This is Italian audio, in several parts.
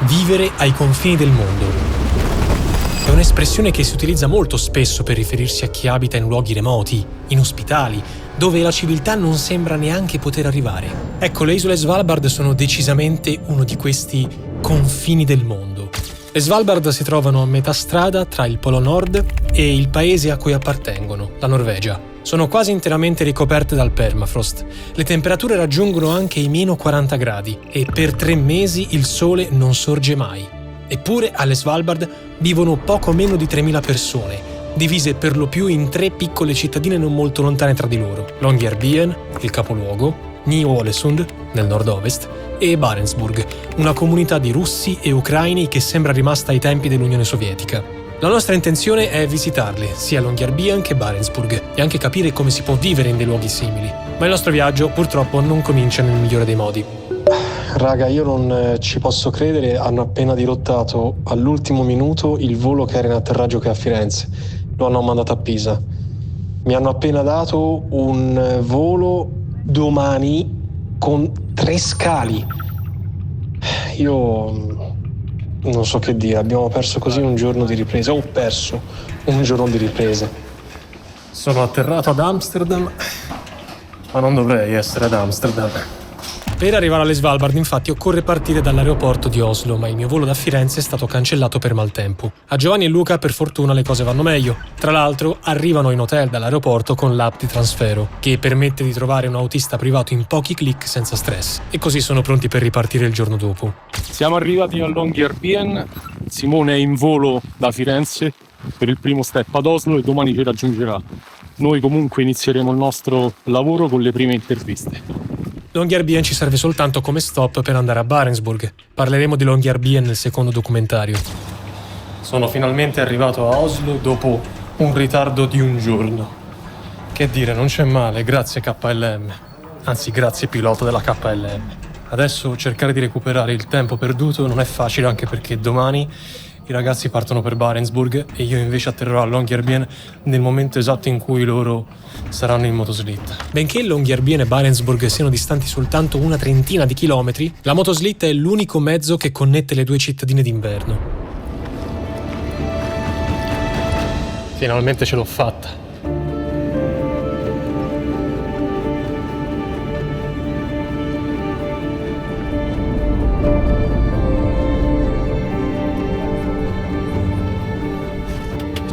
vivere ai confini del mondo. È un'espressione che si utilizza molto spesso per riferirsi a chi abita in luoghi remoti, inospitali, dove la civiltà non sembra neanche poter arrivare. Ecco, le isole Svalbard sono decisamente uno di questi confini del mondo. Le Svalbard si trovano a metà strada tra il Polo Nord e il paese a cui appartengono, la Norvegia. Sono quasi interamente ricoperte dal permafrost. Le temperature raggiungono anche i meno 40 gradi e per 3 mesi il sole non sorge mai. Eppure alle Svalbard vivono poco meno di 3.000 persone, divise per lo più in 3 piccole cittadine non molto lontane tra di loro: Longyearbyen, il capoluogo, Ny-Ålesund, nel nord-ovest, e Barentsburg, una comunità di russi e ucraini che sembra rimasta ai tempi dell'Unione Sovietica. La nostra intenzione è visitarli, sia Longyearbyen che Barentsburg, e anche capire come si può vivere in dei luoghi simili. Ma il nostro viaggio purtroppo non comincia nel migliore dei modi. Raga, io non ci posso credere, hanno appena dirottato all'ultimo minuto il volo che era in atterraggio qui a Firenze. Lo hanno mandato a Pisa. Mi hanno appena dato un volo domani con 3 scali. Io non so che dire, abbiamo perso così un giorno di ripresa. Ho perso un giorno di ripresa. Sono atterrato ad Amsterdam, ma non dovrei essere ad Amsterdam. Per arrivare alle Svalbard, infatti, occorre partire dall'aeroporto di Oslo, ma il mio volo da Firenze è stato cancellato per maltempo. A Giovanni e Luca, per fortuna, le cose vanno meglio. Tra l'altro, arrivano in hotel dall'aeroporto con l'app di Transfero, che permette di trovare un autista privato in pochi click senza stress. E così sono pronti per ripartire il giorno dopo. Siamo arrivati a Longyearbyen. Simone è in volo da Firenze per il primo step ad Oslo e domani ci raggiungerà. Noi comunque inizieremo il nostro lavoro con le prime interviste. Longyearbyen ci serve soltanto come stop per andare a Barentsburg. Parleremo di Longyearbyen nel secondo documentario. Sono finalmente arrivato a Oslo dopo un ritardo di un giorno. Che dire, non c'è male, grazie KLM. Anzi, grazie pilota della KLM. Adesso cercare di recuperare il tempo perduto non è facile, anche perché domani i ragazzi partono per Barentsburg e io invece atterrerò a Longyearbyen nel momento esatto in cui loro saranno in motoslitta. Benché Longyearbyen e Barentsburg siano distanti soltanto una trentina di chilometri, la motoslitta è l'unico mezzo che connette le 2 cittadine d'inverno. Finalmente ce l'ho fatta.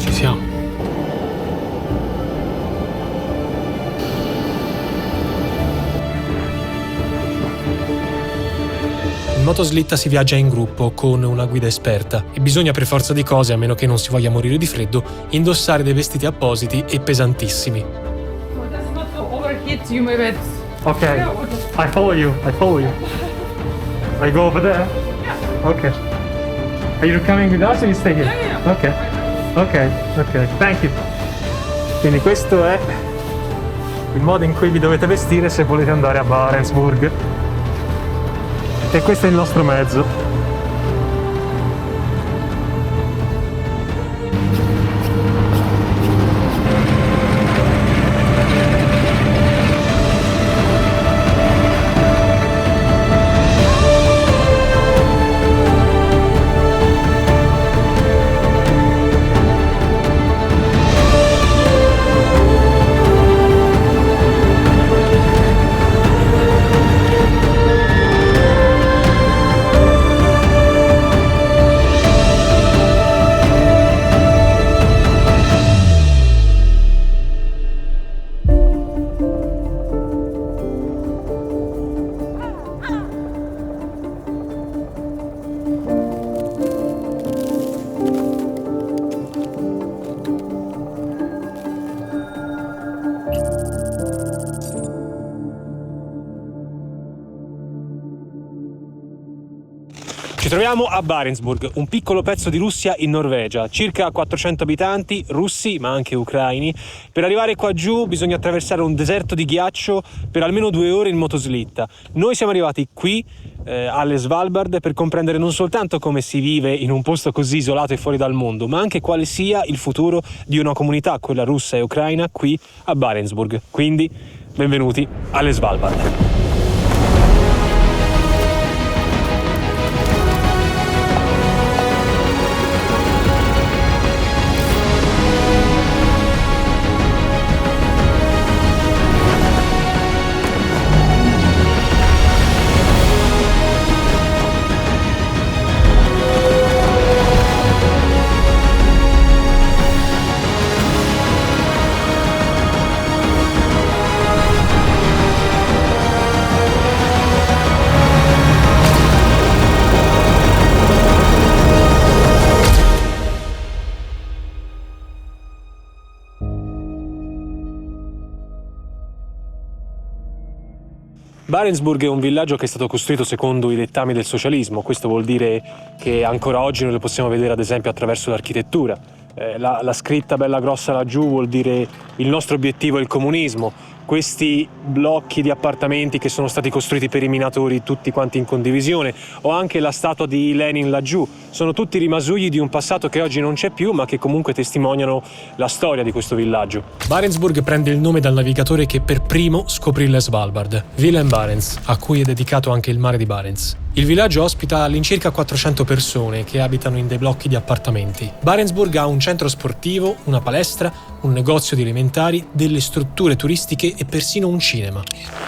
Siamo. In motoslitta si viaggia in gruppo con una guida esperta e bisogna per forza di cose, a meno che non si voglia morire di freddo, indossare dei vestiti appositi e pesantissimi. Ok, I follow you. I go over there? Ok. Are you coming with us or you stay here? Ok, thank you. Quindi questo è il modo in cui vi dovete vestire se volete andare a Barentsburg. E questo è il nostro mezzo. Ci troviamo a Barentsburg, un piccolo pezzo di Russia in Norvegia, circa 400 abitanti, russi ma anche ucraini. Per arrivare qua giù bisogna attraversare un deserto di ghiaccio per almeno 2 ore in motoslitta. Noi siamo arrivati qui alle Svalbard per comprendere non soltanto come si vive in un posto così isolato e fuori dal mondo, ma anche quale sia il futuro di una comunità, quella russa e ucraina, qui a Barentsburg. Quindi, benvenuti alle Svalbard. Barentsburg è un villaggio che è stato costruito secondo i dettami del socialismo. Questo vuol dire che ancora oggi noi lo possiamo vedere ad esempio attraverso l'architettura. La scritta bella grossa laggiù vuol dire il nostro obiettivo è il comunismo. Questi blocchi di appartamenti che sono stati costruiti per i minatori tutti quanti in condivisione, o anche la statua di Lenin laggiù, sono tutti rimasugli di un passato che oggi non c'è più ma che comunque testimoniano la storia di questo villaggio. Barentsburg prende il nome dal navigatore che per primo scoprì le Svalbard, Willem Barents, a cui è dedicato anche il mare di Barents. Il villaggio ospita all'incirca 400 persone che abitano in dei blocchi di appartamenti. Barentsburg ha un centro sportivo, una palestra, un negozio di alimentari, delle strutture turistiche e persino un cinema.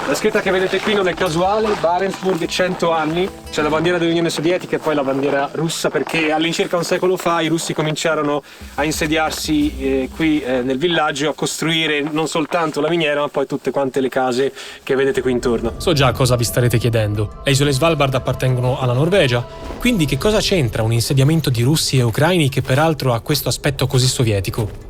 La scritta che vedete qui non è casuale, Barentsburg 100 anni, c'è la bandiera dell'Unione Sovietica e poi la bandiera russa, perché all'incirca un secolo fa i russi cominciarono a insediarsi qui nel villaggio, a costruire non soltanto la miniera ma poi tutte quante le case che vedete qui intorno. So già cosa vi starete chiedendo. Le isole Svalbard appartengono alla Norvegia, quindi che cosa c'entra un insediamento di russi e ucraini che peraltro ha questo aspetto così sovietico?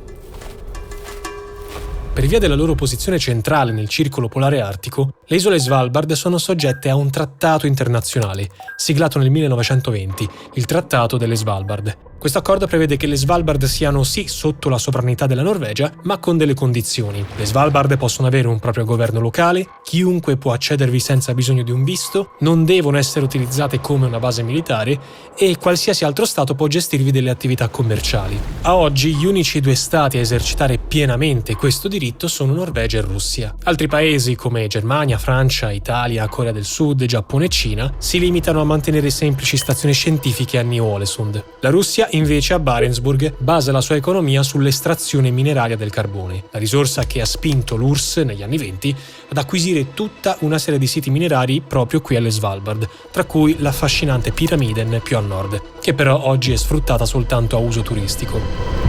Per via della loro posizione centrale nel circolo polare artico, le isole Svalbard sono soggette a un trattato internazionale, siglato nel 1920, il Trattato delle Svalbard. Questo accordo prevede che le Svalbard siano sì sotto la sovranità della Norvegia, ma con delle condizioni. Le Svalbard possono avere un proprio governo locale, chiunque può accedervi senza bisogno di un visto, non devono essere utilizzate come una base militare e qualsiasi altro stato può gestirvi delle attività commerciali. A oggi gli unici due stati a esercitare pienamente questo diritto sono Norvegia e Russia. Altri paesi come Germania, Francia, Italia, Corea del Sud, Giappone e Cina si limitano a mantenere semplici stazioni scientifiche a Ny-Ålesund. La Russia invece a Barentsburg basa la sua economia sull'estrazione mineraria del carbone, la risorsa che ha spinto l'URSS negli anni '20 ad acquisire tutta una serie di siti minerari proprio qui alle Svalbard, tra cui l'affascinante Pyramiden più a nord, che però oggi è sfruttata soltanto a uso turistico.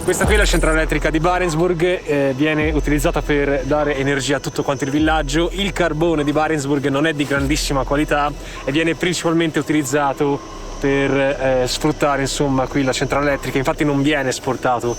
Questa qui è la centrale elettrica di Barentsburg, viene utilizzata per dare energia a tutto quanto il villaggio. Il carbone di Barentsburg non è di grandissima qualità e viene principalmente utilizzato per sfruttare insomma qui la centrale elettrica, infatti non viene esportato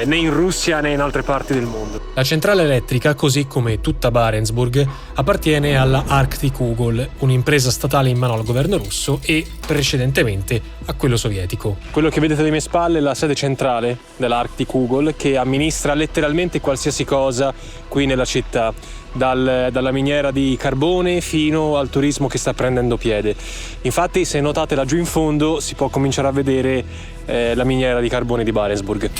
né in Russia né in altre parti del mondo. La centrale elettrica, così come tutta Barentsburg, appartiene alla Arctic Ugol, un'impresa statale in mano al governo russo e precedentemente a quello sovietico. Quello che vedete alle mie spalle è la sede centrale dell'Arctic Ugol, che amministra letteralmente qualsiasi cosa qui nella città, dalla miniera di carbone fino al turismo che sta prendendo piede. Infatti, se notate laggiù in fondo si può cominciare a vedere la miniera di carbone di Barentsburg.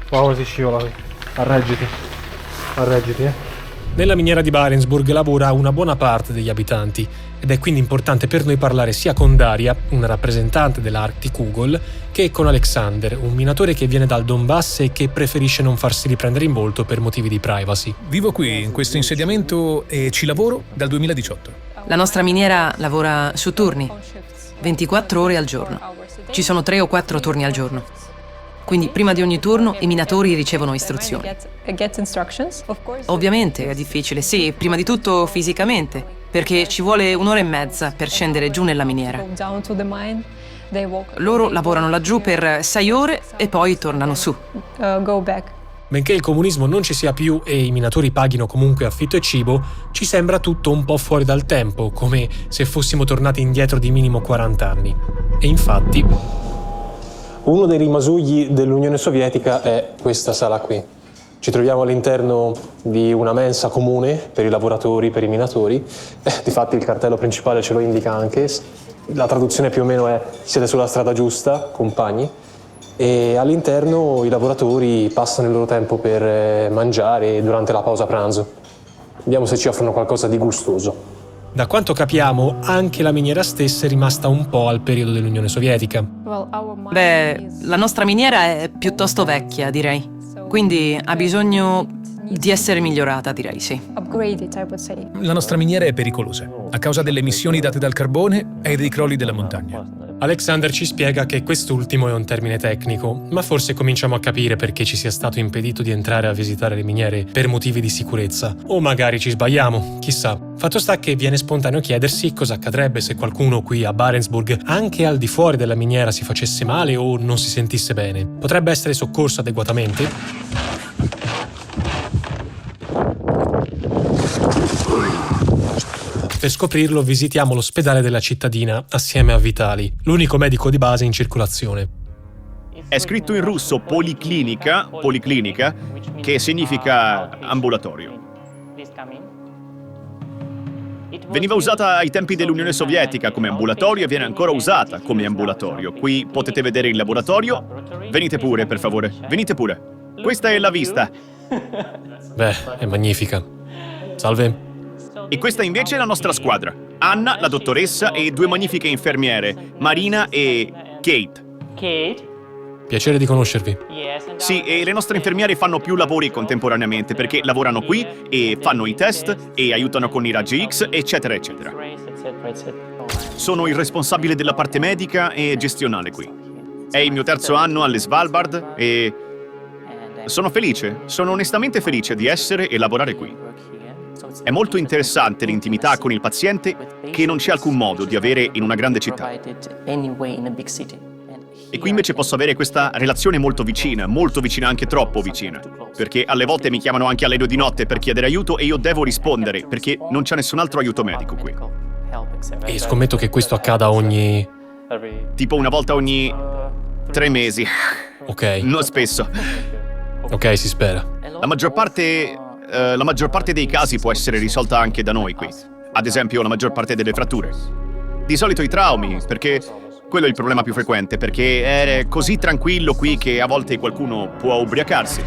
Wow, si scivola qui. Arreggiti. Nella miniera di Barentsburg lavora una buona parte degli abitanti ed è quindi importante per noi parlare sia con Daria, una rappresentante dell'Arctic Ugol, che con Alexander, un minatore che viene dal Donbass e che preferisce non farsi riprendere in volto per motivi di privacy. Vivo qui, in questo insediamento, e ci lavoro dal 2018. La nostra miniera lavora su turni, 24 ore al giorno. Ci sono 3 o 4 turni al giorno. Quindi prima di ogni turno i minatori ricevono istruzioni. Ovviamente è difficile, sì, prima di tutto fisicamente, perché ci vuole 1 ora e mezza per scendere giù nella miniera. Loro lavorano laggiù per 6 ore e poi tornano su. Benché il comunismo non ci sia più e i minatori paghino comunque affitto e cibo, ci sembra tutto un po' fuori dal tempo, come se fossimo tornati indietro di minimo 40 anni. E infatti uno dei rimasugli dell'Unione Sovietica è questa sala qui. Ci troviamo all'interno di una mensa comune per i lavoratori, per i minatori. Difatti il cartello principale ce lo indica anche. La traduzione più o meno è: siete sulla strada giusta, compagni. E all'interno i lavoratori passano il loro tempo per mangiare durante la pausa pranzo. Vediamo se ci offrono qualcosa di gustoso. Da quanto capiamo, anche la miniera stessa è rimasta un po' al periodo dell'Unione Sovietica. Beh, la nostra miniera è piuttosto vecchia, direi. Quindi ha bisogno di essere migliorata, direi, sì. La nostra miniera è pericolosa, a causa delle emissioni date dal carbone e dei crolli della montagna. Alexander ci spiega che quest'ultimo è un termine tecnico, ma forse cominciamo a capire perché ci sia stato impedito di entrare a visitare le miniere per motivi di sicurezza. O magari ci sbagliamo, chissà. Fatto sta che viene spontaneo chiedersi cosa accadrebbe se qualcuno qui a Barentsburg, anche al di fuori della miniera, si facesse male o non si sentisse bene. Potrebbe essere soccorso adeguatamente? Per scoprirlo visitiamo l'ospedale della cittadina assieme a Vitali, l'unico medico di base in circolazione. È scritto in russo policlinica, che significa ambulatorio. Veniva usata ai tempi dell'Unione Sovietica come ambulatorio e viene ancora usata come ambulatorio. Qui potete vedere il laboratorio. Venite pure, per favore. Venite pure. Questa è la vista. Beh, è magnifica. Salve. E questa invece è la nostra squadra. Anna, la dottoressa, e 2 magnifiche infermiere, Marina e Kate. Piacere di conoscervi. Sì, e le nostre infermiere fanno più lavori contemporaneamente perché lavorano qui e fanno i test e aiutano con i raggi X, eccetera, eccetera. Sono il responsabile della parte medica e gestionale qui. È il mio 3° anno alle Svalbard e sono onestamente felice di essere e lavorare qui. È molto interessante l'intimità con il paziente che non c'è alcun modo di avere in una grande città. E qui invece posso avere questa relazione molto vicina, anche troppo vicina. Perché alle volte mi chiamano anche all'aereo di notte per chiedere aiuto e io devo rispondere, perché non c'è nessun altro aiuto medico qui. E scommetto che questo accada ogni... Tipo una volta ogni 3 mesi. Ok. Non spesso. Ok, si spera. La maggior parte dei casi può essere risolta anche da noi qui. Ad esempio, la maggior parte delle fratture. Di solito i traumi, perché quello è il problema più frequente, perché è così tranquillo qui che a volte qualcuno può ubriacarsi.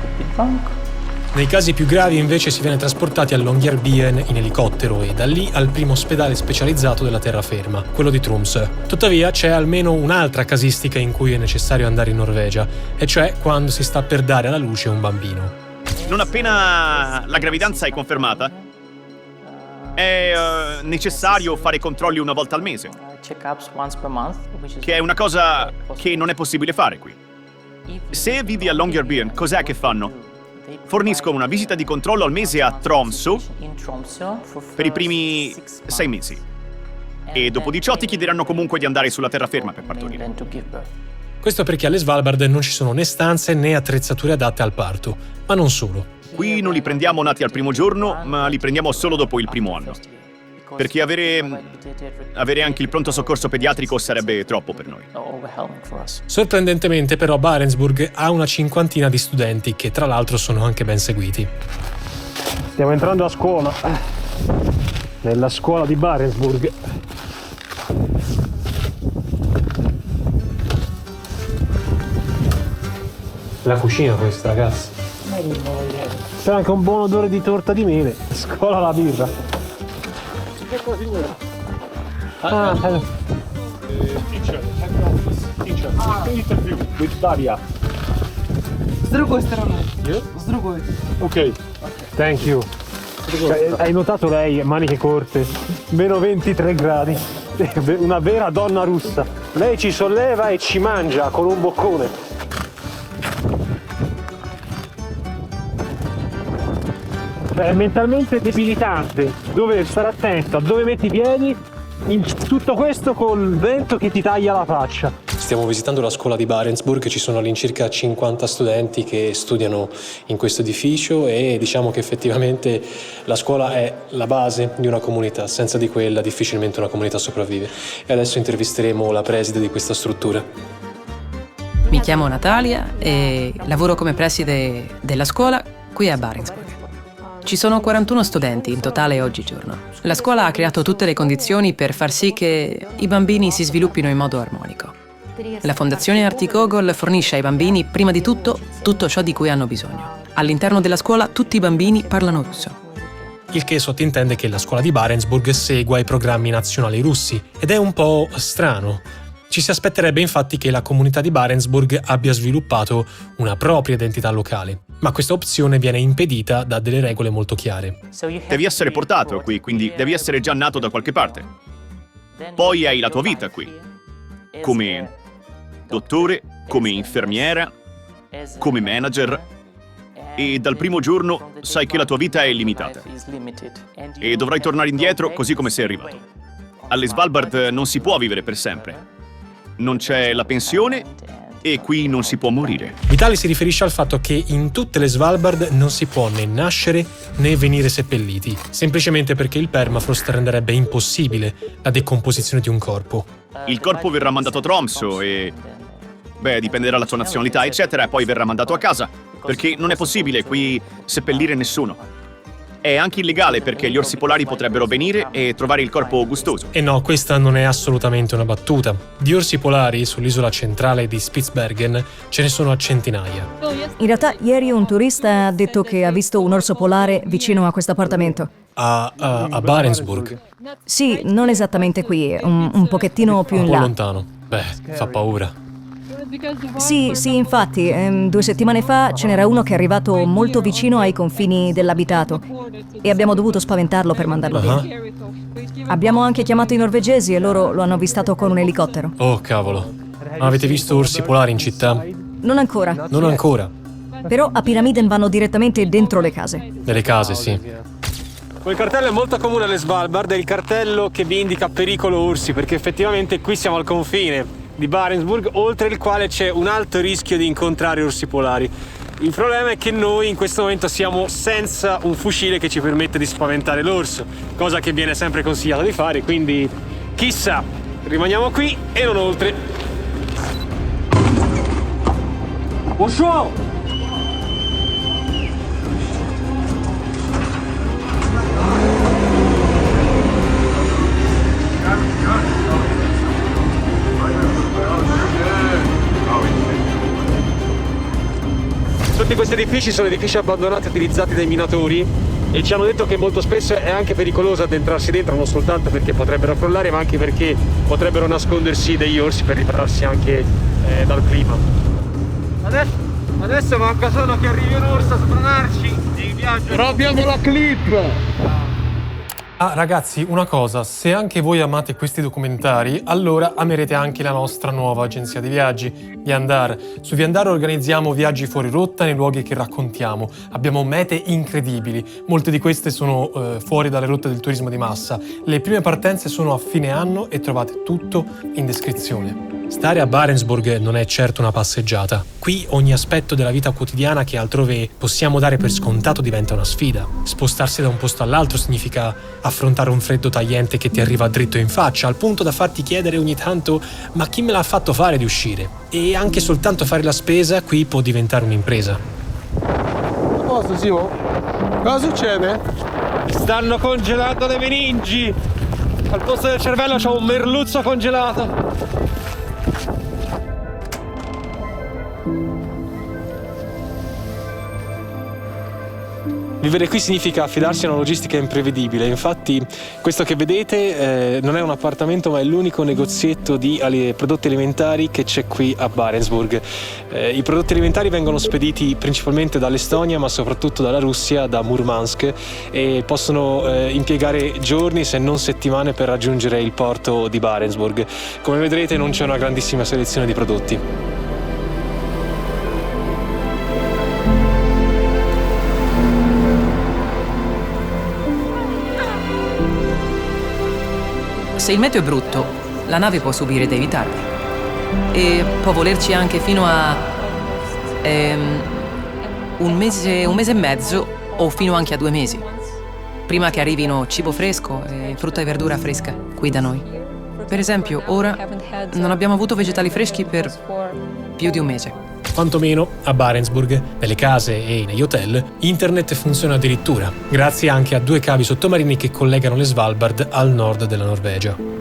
Nei casi più gravi invece si viene trasportati a Longyearbyen in elicottero e da lì al primo ospedale specializzato della terraferma, quello di Tromsø. Tuttavia c'è almeno un'altra casistica in cui è necessario andare in Norvegia, e cioè quando si sta per dare alla luce un bambino. Non appena la gravidanza è confermata, è necessario fare controlli una volta al mese, che è una cosa che non è possibile fare qui. Se vivi a Longyearbyen, cos'è che fanno? Forniscono una visita di controllo al mese a Tromsø per i primi 6 mesi. E dopo di ciò ti chiederanno comunque di andare sulla terraferma per partorire. Questo perché alle Svalbard non ci sono né stanze né attrezzature adatte al parto, ma non solo. Qui non li prendiamo nati al primo giorno, ma li prendiamo solo dopo il primo anno. Perché avere anche il pronto soccorso pediatrico sarebbe troppo per noi. Sorprendentemente però Barentsburg ha una 50ina di studenti che tra l'altro sono anche ben seguiti. Stiamo entrando a scuola. Nella scuola di Barentsburg. La cucina questa, ragazzi. C'è anche un buon odore di torta di mele. Scuola la birra. Interview with Daria. С другой стороны. С другой. Ok. Thank you. Hai notato lei, maniche corte, meno 23 gradi. Una vera donna russa. Lei ci solleva e ci mangia con un boccone. È mentalmente debilitante dover stare attento a dove metti i piedi, in tutto questo col vento che ti taglia la faccia. Stiamo visitando la scuola di Barentsburg, ci sono all'incirca 50 studenti che studiano in questo edificio e diciamo che effettivamente la scuola è la base di una comunità, senza di quella difficilmente una comunità sopravvive. E adesso intervisteremo la preside di questa struttura. Mi chiamo Natalia e lavoro come preside della scuola qui a Barentsburg. Ci sono 41 studenti in totale oggigiorno. La scuola ha creato tutte le condizioni per far sì che i bambini si sviluppino in modo armonico. La Fondazione Artikogol fornisce ai bambini, prima di tutto ciò di cui hanno bisogno. All'interno della scuola tutti i bambini parlano russo. Il che sottintende che la scuola di Barentsburg segua i programmi nazionali russi, ed è un po' strano. Ci si aspetterebbe infatti che la comunità di Barentsburg abbia sviluppato una propria identità locale, ma questa opzione viene impedita da delle regole molto chiare. Devi essere portato qui, quindi devi essere già nato da qualche parte. Poi hai la tua vita qui. come dottore, come infermiera, come manager, e dal primo giorno sai che la tua vita è limitata e dovrai tornare indietro così come sei arrivato. Alle Svalbard non si può vivere per sempre. Non c'è la pensione e qui non si può morire. Vitali si riferisce al fatto che in tutte le Svalbard non si può né nascere né venire seppelliti, semplicemente perché il permafrost renderebbe impossibile la decomposizione di un corpo. Il corpo verrà mandato a Tromsø e... dipende dalla sua nazionalità, eccetera, e poi verrà mandato a casa, perché non è possibile qui seppellire nessuno. È anche illegale perché gli orsi polari potrebbero venire e trovare il corpo gustoso. E no, questa non è assolutamente una battuta. Di orsi polari sull'isola centrale di Spitsbergen ce ne sono a centinaia. In realtà, ieri un turista ha detto che ha visto un orso polare vicino a questo appartamento. A Barentsburg? Sì, non esattamente qui, un pochettino più in Un po' là. lontano. Fa paura. Sì, infatti, 2 settimane fa ce n'era uno che è arrivato molto vicino ai confini dell'abitato e abbiamo dovuto spaventarlo per mandarlo via. Abbiamo anche chiamato i norvegesi e loro lo hanno avvistato con un elicottero. Oh, cavolo. Ma avete visto orsi polari in città? Non ancora. Non ancora. Però a Pyramiden vanno direttamente dentro le case. Nelle case, sì. Quel cartello è molto comune alle Svalbard, è il cartello che vi indica pericolo orsi, perché effettivamente qui siamo al confine di Barentsburg, oltre il quale c'è un alto rischio di incontrare orsi polari. Il problema è che noi in questo momento siamo senza un fucile che ci permette di spaventare l'orso, cosa che viene sempre consigliato di fare, quindi chissà, rimaniamo qui e non oltre. Bonjour! Tutti questi edifici sono edifici abbandonati utilizzati dai minatori e ci hanno detto che molto spesso è anche pericoloso addentrarsi dentro, non soltanto perché potrebbero crollare, ma anche perché potrebbero nascondersi degli orsi per ripararsi anche dal clima. Adesso manca solo che arrivi un orso a spronarci e viaggio. Però abbiamo la clip! Ragazzi, una cosa, se anche voi amate questi documentari, allora amerete anche la nostra nuova agenzia di viaggi, Viandar. Su Viandar organizziamo viaggi fuori rotta nei luoghi che raccontiamo. Abbiamo mete incredibili, molte di queste sono fuori dalle rotte del turismo di massa. Le prime partenze sono a fine anno e trovate tutto in descrizione. Stare a Barentsburg non è certo una passeggiata. Qui ogni aspetto della vita quotidiana che altrove possiamo dare per scontato diventa una sfida. Spostarsi da un posto all'altro significa affrontare un freddo tagliente che ti arriva dritto in faccia, al punto da farti chiedere ogni tanto ma chi me l'ha fatto fare di uscire? E anche soltanto fare la spesa qui può diventare un'impresa. A posto, Simo? Cosa succede? Stanno congelando le meningi! Al posto del cervello c'ho un merluzzo congelato! Vivere qui significa affidarsi a una logistica imprevedibile. Infatti questo che vedete non è un appartamento, ma è l'unico negozietto di prodotti alimentari che c'è qui a Barentsburg. I prodotti alimentari vengono spediti principalmente dall'Estonia, ma soprattutto dalla Russia, da Murmansk, e possono impiegare giorni se non settimane per raggiungere il porto di Barentsburg. Come vedrete non c'è una grandissima selezione di prodotti. Se il meteo è brutto, la nave può subire dei ritardi e può volerci anche fino a un mese e mezzo o fino anche a 2 mesi, prima che arrivino cibo fresco e frutta e verdura fresca qui da noi. Per esempio, ora non abbiamo avuto vegetali freschi per più di 1 mese. Quantomeno a Barentsburg, nelle case e negli hotel, internet funziona addirittura, grazie anche a 2 cavi sottomarini che collegano le Svalbard al nord della Norvegia.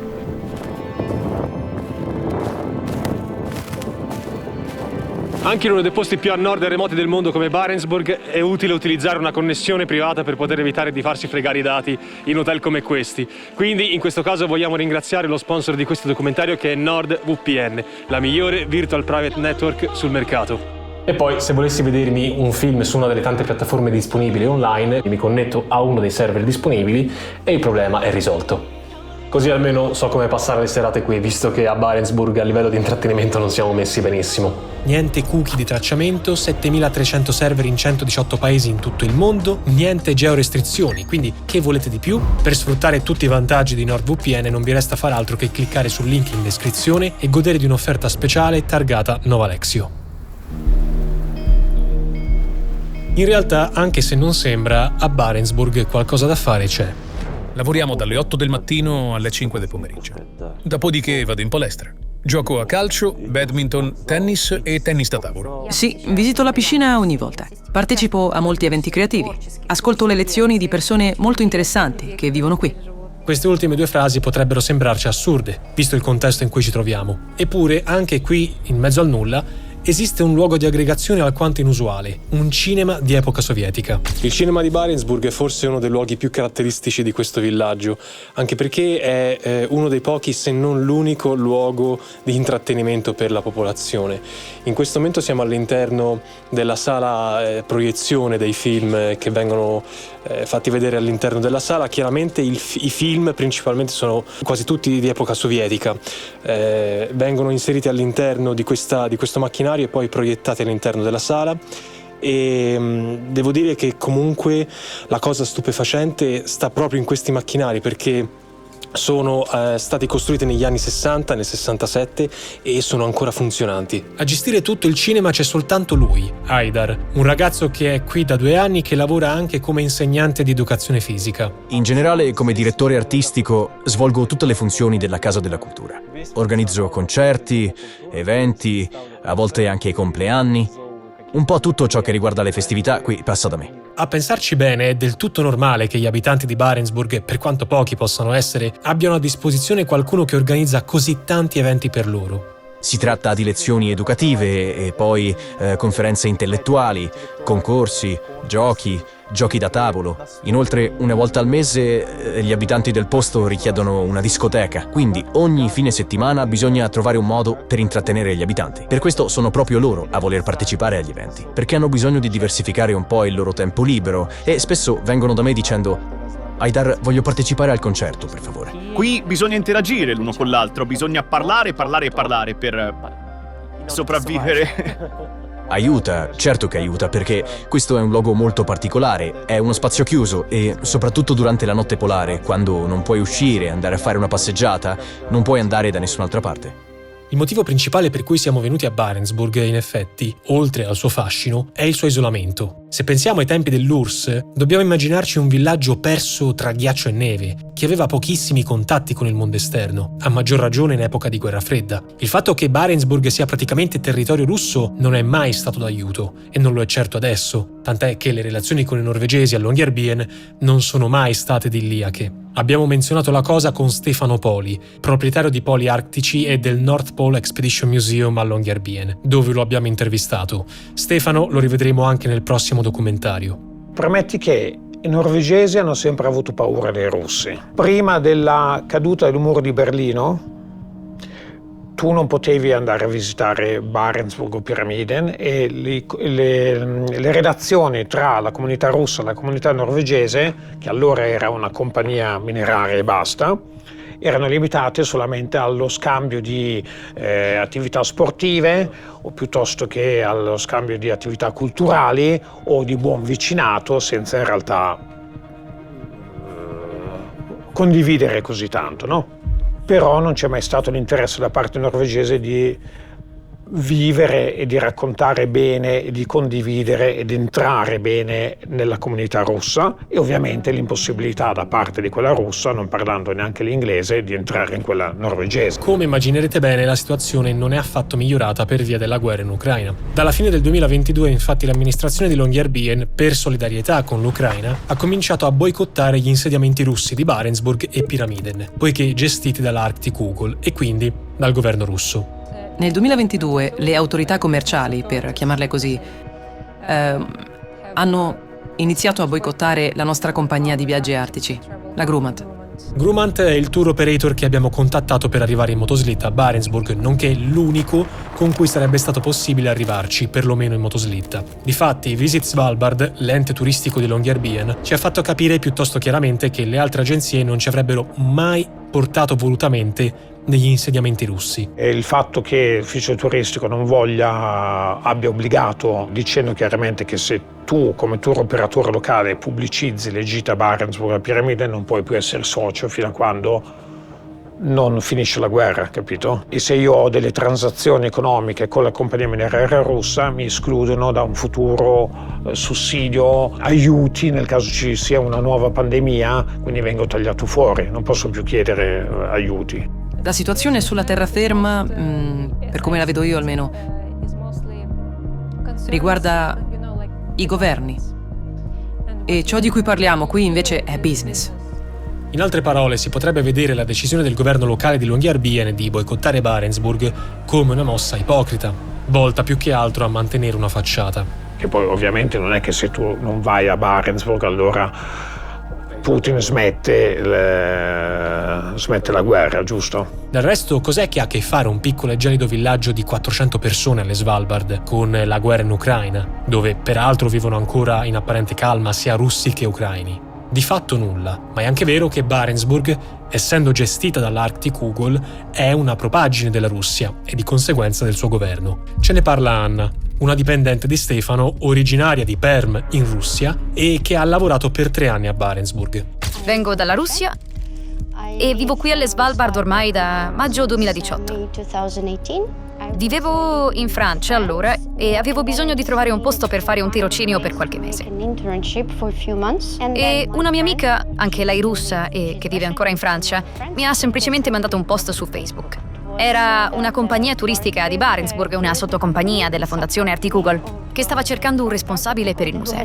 Anche in uno dei posti più a nord e remoti del mondo come Barentsburg è utile utilizzare una connessione privata per poter evitare di farsi fregare i dati in hotel come questi. Quindi in questo caso vogliamo ringraziare lo sponsor di questo documentario, che è NordVPN, la migliore virtual private network sul mercato. E poi, se volessi vedermi un film su una delle tante piattaforme disponibili online, mi connetto a uno dei server disponibili e il problema è risolto. Così almeno so come passare le serate qui, visto che a Barentsburg a livello di intrattenimento non siamo messi benissimo. Niente cookie di tracciamento, 7300 server in 118 paesi in tutto il mondo, niente georestrizioni, quindi che volete di più? Per sfruttare tutti i vantaggi di NordVPN non vi resta far altro che cliccare sul link in descrizione e godere di un'offerta speciale targata Novalexio. In realtà, anche se non sembra, a Barentsburg qualcosa da fare c'è. Lavoriamo dalle 8 del mattino alle 5 del pomeriggio. Dopodiché vado in palestra. Gioco a calcio, badminton, tennis e tennis da tavolo. Sì, visito la piscina ogni volta. Partecipo a molti eventi creativi. Ascolto le lezioni di persone molto interessanti che vivono qui. Queste ultime due frasi potrebbero sembrarci assurde, visto il contesto in cui ci troviamo. Eppure, anche qui, in mezzo al nulla, esiste un luogo di aggregazione alquanto inusuale, un cinema di epoca sovietica. Il cinema di Barentsburg è forse uno dei luoghi più caratteristici di questo villaggio, anche perché è uno dei pochi, se non l'unico, luogo di intrattenimento per la popolazione. In questo momento siamo all'interno della sala proiezione dei film che vengono fatti vedere all'interno della sala. Chiaramente i film principalmente sono quasi tutti di epoca sovietica, vengono inseriti all'interno di questo macchinario e poi proiettati all'interno della sala. E devo dire che comunque la cosa stupefacente sta proprio in questi macchinari, perché sono stati costruiti negli anni 60, nel 67, e sono ancora funzionanti. A gestire tutto il cinema c'è soltanto lui, Haidar, un ragazzo che è qui da 2 anni, che lavora anche come insegnante di educazione fisica. In generale, come direttore artistico, svolgo tutte le funzioni della Casa della Cultura. Organizzo concerti, eventi, a volte anche i compleanni. Un po' tutto ciò che riguarda le festività qui passa da me. A pensarci bene, è del tutto normale che gli abitanti di Barentsburg, per quanto pochi possano essere, abbiano a disposizione qualcuno che organizza così tanti eventi per loro. Si tratta di lezioni educative e poi conferenze intellettuali, concorsi, giochi da tavolo. Inoltre, una volta al mese gli abitanti del posto richiedono una discoteca, quindi ogni fine settimana bisogna trovare un modo per intrattenere gli abitanti. Per questo sono proprio loro a voler partecipare agli eventi, perché hanno bisogno di diversificare un po' il loro tempo libero e spesso vengono da me dicendo: Haidar, voglio partecipare al concerto, per favore. Qui bisogna interagire l'uno con l'altro, bisogna parlare per sopravvivere. Aiuta, certo che aiuta, perché questo è un luogo molto particolare, è uno spazio chiuso e soprattutto durante la notte polare, quando non puoi uscire, andare a fare una passeggiata, non puoi andare da nessun'altra parte. Il motivo principale per cui siamo venuti a Barentsburg, in effetti, oltre al suo fascino, è il suo isolamento. Se pensiamo ai tempi dell'URSS, dobbiamo immaginarci un villaggio perso tra ghiaccio e neve, che aveva pochissimi contatti con il mondo esterno, a maggior ragione in epoca di guerra fredda. Il fatto che Barentsburg sia praticamente territorio russo non è mai stato d'aiuto, e non lo è certo adesso, tant'è che le relazioni con i norvegesi a Longyearbyen non sono mai state idilliache. Abbiamo menzionato la cosa con Stefano Poli, proprietario di Poli Arctici e del North Pole Expedition Museum a Longyearbyen, dove lo abbiamo intervistato. Stefano lo rivedremo anche nel prossimo documentario. Premetti che i norvegesi hanno sempre avuto paura dei russi. Prima della caduta del muro di Berlino, tu non potevi andare a visitare Barentsburg o Pyramiden e le relazioni tra la comunità russa e la comunità norvegese, che allora era una compagnia mineraria e basta, erano limitate solamente allo scambio di attività sportive o piuttosto che allo scambio di attività culturali o di buon vicinato, senza in realtà condividere così tanto, no? Però non c'è mai stato l'interesse da parte norvegese di vivere e di raccontare bene e di condividere ed entrare bene nella comunità russa, e ovviamente l'impossibilità da parte di quella russa, non parlando neanche l'inglese, di entrare in quella norvegese. Come immaginerete bene, la situazione non è affatto migliorata per via della guerra in Ucraina. Dalla fine del 2022, infatti, l'amministrazione di Longyearbyen, per solidarietà con l'Ucraina, ha cominciato a boicottare gli insediamenti russi di Barentsburg e Pyramiden, poiché gestiti dall'Arctic Eagle e quindi dal governo russo. Nel 2022 le autorità commerciali, per chiamarle così, hanno iniziato a boicottare la nostra compagnia di viaggi artici, la Grumman. Grumman è il tour operator che abbiamo contattato per arrivare in motoslitta a Barentsburg, nonché l'unico con cui sarebbe stato possibile arrivarci, perlomeno in motoslitta. Difatti, Visit Svalbard, l'ente turistico di Longyearbyen, ci ha fatto capire piuttosto chiaramente che le altre agenzie non ci avrebbero mai portato volutamente negli insediamenti russi. E il fatto che l'ufficio turistico non abbia obbligato, dicendo chiaramente che se tu come tour operatore locale pubblicizzi le gite a Barentsburg e a Piramide non puoi più essere socio fino a quando non finisce la guerra, capito? E se io ho delle transazioni economiche con la compagnia mineraria russa mi escludono da un futuro sussidio, aiuti nel caso ci sia una nuova pandemia, quindi vengo tagliato fuori, non posso più chiedere aiuti. La situazione sulla terraferma, per come la vedo io almeno, riguarda i governi. E ciò di cui parliamo qui invece è business. In altre parole, si potrebbe vedere la decisione del governo locale di Longyearbyen di boicottare Barentsburg come una mossa ipocrita, volta più che altro a mantenere una facciata. Che poi ovviamente non è che se tu non vai a Barentsburg allora Putin smette la guerra, giusto? Del resto, cos'è che ha a che fare un piccolo e gelido villaggio di 400 persone alle Svalbard con la guerra in Ucraina, dove peraltro vivono ancora in apparente calma sia russi che ucraini? Di fatto nulla, ma è anche vero che Barentsburg, essendo gestita dall'Arctic Eagle, è una propaggine della Russia e di conseguenza del suo governo. Ce ne parla Anna, una dipendente di Stefano, originaria di Perm in Russia e che ha lavorato per 3 anni a Barentsburg. Vengo dalla Russia e vivo qui alle Svalbard ormai da maggio 2018. Vivevo in Francia allora e avevo bisogno di trovare un posto per fare un tirocinio per qualche mese. E una mia amica, anche lei russa e che vive ancora in Francia, mi ha semplicemente mandato un post su Facebook. Era una compagnia turistica di Barentsburg, una sottocompagnia della fondazione Arctic Eagle, che stava cercando un responsabile per il museo.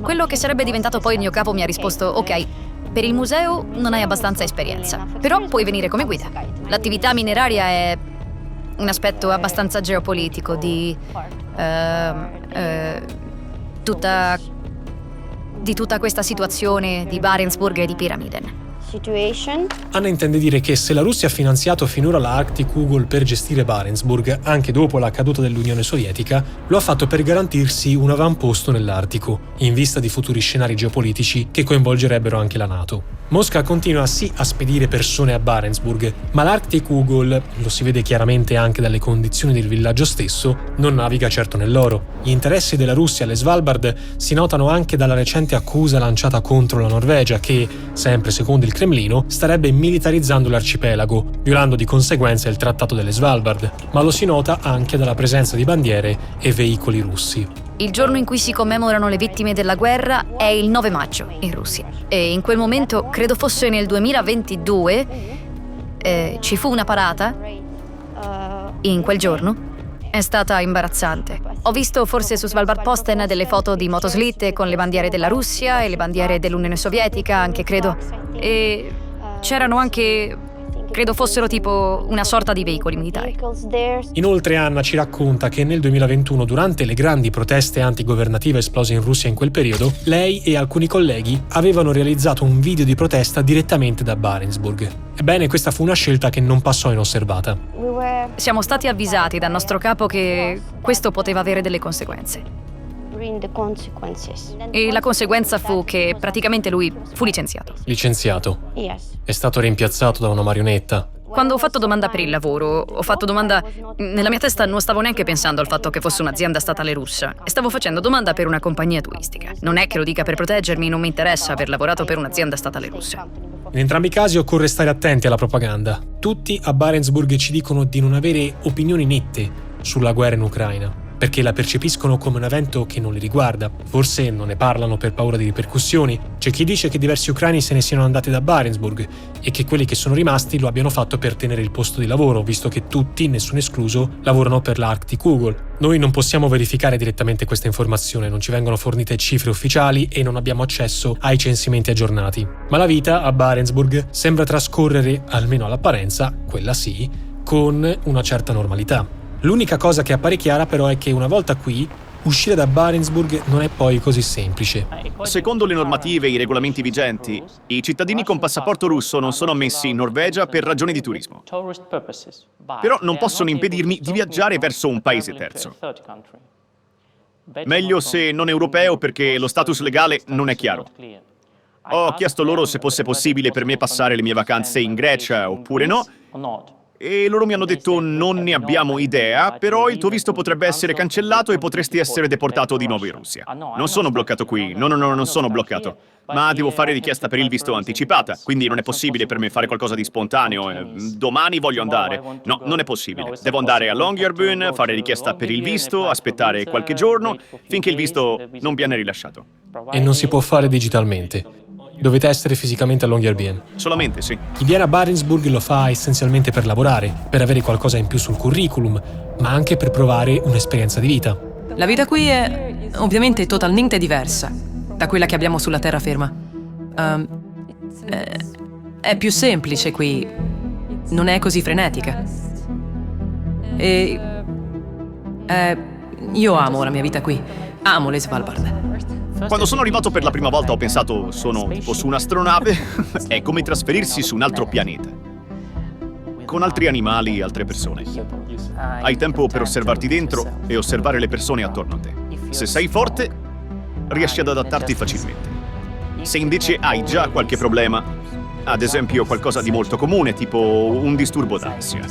Quello che sarebbe diventato poi il mio capo mi ha risposto: ok, per il museo non hai abbastanza esperienza, però puoi venire come guida. L'attività mineraria è un aspetto abbastanza geopolitico di tutta questa situazione di Barentsburg e di Pyramiden. Anna intende dire che se la Russia ha finanziato finora la Arctic Eagle per gestire Barentsburg, anche dopo la caduta dell'Unione Sovietica, lo ha fatto per garantirsi un avamposto nell'Artico, in vista di futuri scenari geopolitici che coinvolgerebbero anche la NATO. Mosca continua sì a spedire persone a Barentsburg, ma l'Arctic Eagle, lo si vede chiaramente anche dalle condizioni del villaggio stesso, non naviga certo nell'oro. Gli interessi della Russia alle Svalbard si notano anche dalla recente accusa lanciata contro la Norvegia che, sempre secondo il Cremlino, starebbe militarizzando l'arcipelago, violando di conseguenza il Trattato delle Svalbard, ma lo si nota anche dalla presenza di bandiere e veicoli russi. Il giorno in cui si commemorano le vittime della guerra è il 9 maggio in Russia. E in quel momento, credo fosse nel 2022, ci fu una parata in quel giorno. È stata imbarazzante. Ho visto forse su Svalbard Posten delle foto di motoslitte con le bandiere della Russia e le bandiere dell'Unione Sovietica, anche credo. E c'erano anche, credo fossero tipo una sorta di veicoli militari. Inoltre Anna ci racconta che nel 2021, durante le grandi proteste antigovernative esplose in Russia in quel periodo, lei e alcuni colleghi avevano realizzato un video di protesta direttamente da Barentsburg. Ebbene, questa fu una scelta che non passò inosservata. Siamo stati avvisati dal nostro capo che questo poteva avere delle conseguenze. E la conseguenza fu che praticamente lui fu licenziato. Licenziato? È stato rimpiazzato da una marionetta? Quando ho fatto domanda per il lavoro, nella mia testa non stavo neanche pensando al fatto che fosse un'azienda statale russa e stavo facendo domanda per una compagnia turistica. Non è che lo dica per proteggermi, non mi interessa aver lavorato per un'azienda statale russa. In entrambi i casi occorre stare attenti alla propaganda. Tutti a Barentsburg ci dicono di non avere opinioni nette sulla guerra in Ucraina, perché la percepiscono come un evento che non li riguarda. Forse non ne parlano per paura di ripercussioni. C'è chi dice che diversi ucraini se ne siano andati da Barentsburg e che quelli che sono rimasti lo abbiano fatto per tenere il posto di lavoro, visto che tutti, nessuno escluso, lavorano per la Arctic Eagle. Noi non possiamo verificare direttamente questa informazione, non ci vengono fornite cifre ufficiali e non abbiamo accesso ai censimenti aggiornati. Ma la vita a Barentsburg sembra trascorrere, almeno all'apparenza, quella sì, con una certa normalità. L'unica cosa che appare chiara però è che una volta qui, uscire da Barentsburg non è poi così semplice. Secondo le normative e i regolamenti vigenti, i cittadini con passaporto russo non sono ammessi in Norvegia per ragioni di turismo. Però non possono impedirmi di viaggiare verso un paese terzo. Meglio se non europeo perché lo status legale non è chiaro. Ho chiesto loro se fosse possibile per me passare le mie vacanze in Grecia oppure no, e loro mi hanno detto non ne abbiamo idea, però il tuo visto potrebbe essere cancellato e potresti essere deportato di nuovo in Russia. Non sono bloccato qui, no, non sono bloccato, ma devo fare richiesta per il visto anticipata, quindi non è possibile per me fare qualcosa di spontaneo. Domani voglio andare. No, non è possibile. Devo andare a Longyearbyen, fare richiesta per il visto, aspettare qualche giorno finché il visto non viene rilasciato. E non si può fare digitalmente. Dovete essere fisicamente a Longyearbyen. Solamente, sì. Chi viene a Barentsburg lo fa essenzialmente per lavorare, per avere qualcosa in più sul curriculum, ma anche per provare un'esperienza di vita. La vita qui è ovviamente totalmente diversa da quella che abbiamo sulla terraferma. È più semplice qui, non è così frenetica. E io amo la mia vita qui, amo le Svalbard. Quando sono arrivato per la prima volta ho pensato, sono tipo su un'astronave, è come trasferirsi su un altro pianeta, con altri animali e altre persone. Hai tempo per osservarti dentro e osservare le persone attorno a te. Se sei forte, riesci ad adattarti facilmente. Se invece hai già qualche problema, ad esempio qualcosa di molto comune, tipo un disturbo d'ansia,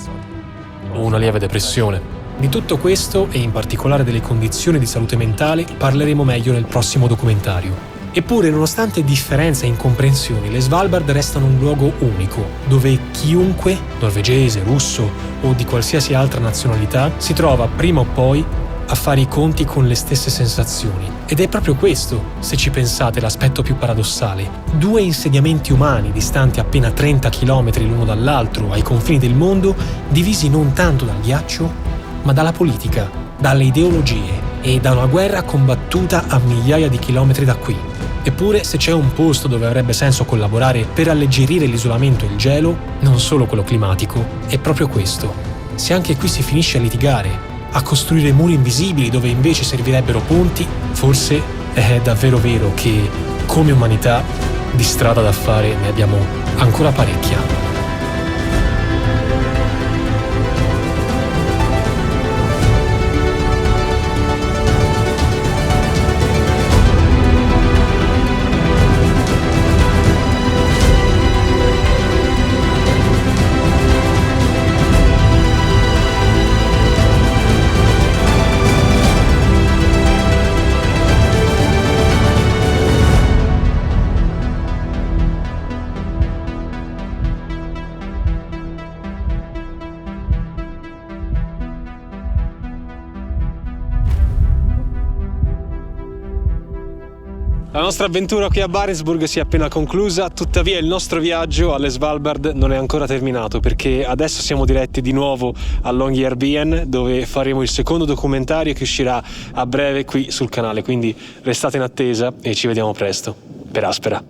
O una lieve depressione. Di tutto questo, e in particolare delle condizioni di salute mentale, parleremo meglio nel prossimo documentario. Eppure, nonostante differenze e incomprensioni, le Svalbard restano un luogo unico, dove chiunque, norvegese, russo o di qualsiasi altra nazionalità, si trova prima o poi a fare i conti con le stesse sensazioni. Ed è proprio questo, se ci pensate, l'aspetto più paradossale. 2 insediamenti umani distanti appena 30 km l'uno dall'altro, ai confini del mondo, divisi non tanto dal ghiaccio, ma dalla politica, dalle ideologie e da una guerra combattuta a migliaia di chilometri da qui. Eppure, se c'è un posto dove avrebbe senso collaborare per alleggerire l'isolamento e il gelo, non solo quello climatico, è proprio questo. Se anche qui si finisce a litigare, a costruire muri invisibili dove invece servirebbero ponti, forse è davvero vero che, come umanità, di strada da fare ne abbiamo ancora parecchia. La nostra avventura qui a Barentsburg si è appena conclusa, tuttavia il nostro viaggio alle Svalbard non è ancora terminato, perché adesso siamo diretti di nuovo a Longyearbyen, dove faremo il secondo documentario che uscirà a breve qui sul canale, quindi restate in attesa e ci vediamo presto. Per Aspera.